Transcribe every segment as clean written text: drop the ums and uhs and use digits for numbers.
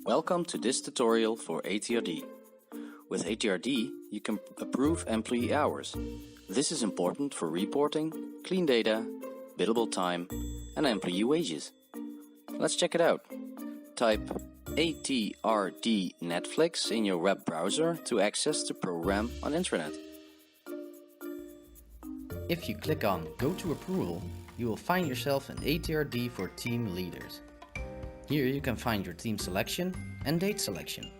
Welcome to this tutorial for ATRD. With ATRD, you can approve employee hours. This is important for reporting, clean data, billable time, and employee wages. Let's check it out. Type ATRD Netflix in your web browser to access the program on internet. If you click on Go to Approval, you will find yourself in ATRD for team leaders. Here you can find your team selection and date selection.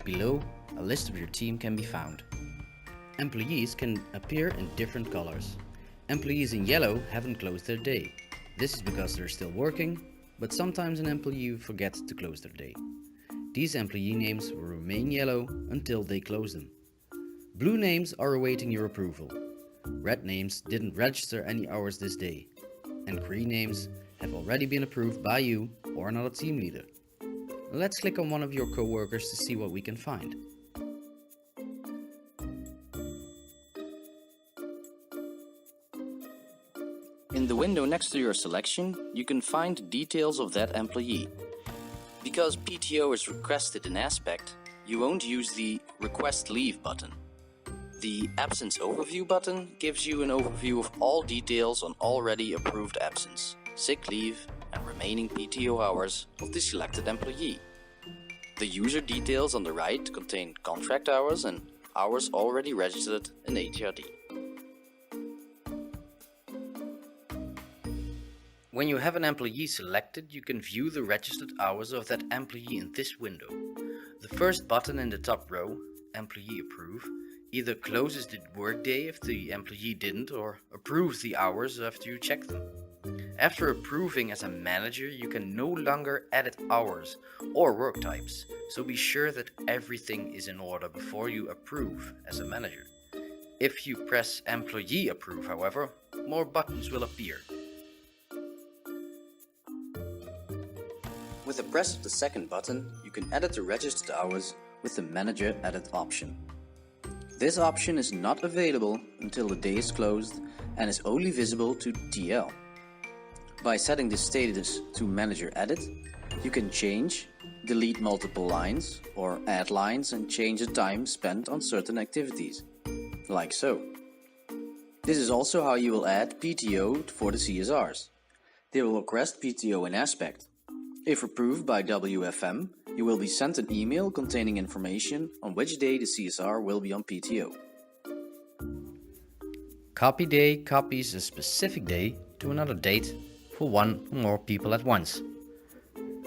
Below, a list of your team can be found. Employees can appear in different colors. Employees in yellow haven't closed their day. This is because they're still working, but sometimes an employee forgets to close their day. These employee names will remain yellow until they close them. Blue names are awaiting your approval. Red names didn't register any hours this day. And green names have already been approved by you or another team leader. Let's click on one of your coworkers to see what we can find. In the window next to your selection, you can find details of that employee. Because PTO is requested in Aspect, you won't use the Request Leave button. The Absence Overview button gives you an overview of all details on already approved absence, sick leave, and remaining PTO hours of the selected employee. The user details on the right contain contract hours and hours already registered in ATRD. When you have an employee selected, you can view the registered hours of that employee in this window. The first button in the top row, Employee Approve, either closes the workday if the employee didn't or approves the hours after you check them. After approving as a manager, you can no longer edit hours or work types, so be sure that everything is in order before you approve as a manager. If you press Employee Approve, however, more buttons will appear. With the press of the second button, you can edit the registered hours with the Manager Edit option. This option is not available until the day is closed and is only visible to TL. By setting the status to Manager Edit, you can change, delete multiple lines, or add lines and change the time spent on certain activities, like so. This is also how you will add PTO for the CSRs. They will request PTO in Aspect. If approved by WFM, you will be sent an email containing information on which day the CSR will be on PTO. Copy Day copies a specific day to another date for one or more people at once.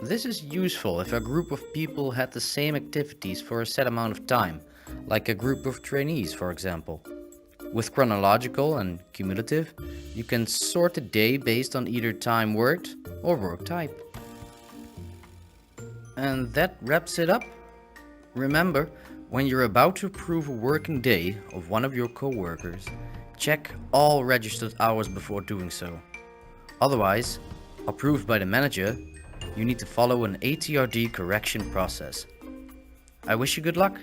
This is useful if a group of people had the same activities for a set amount of time, like a group of trainees, for example. With chronological and cumulative, you can sort the day based on either time worked or work type. And that wraps it up. Remember, when you're about to approve a working day of one of your coworkers, check all registered hours before doing so. Otherwise, approved by the manager, you need to follow an ATRD correction process. I wish you good luck.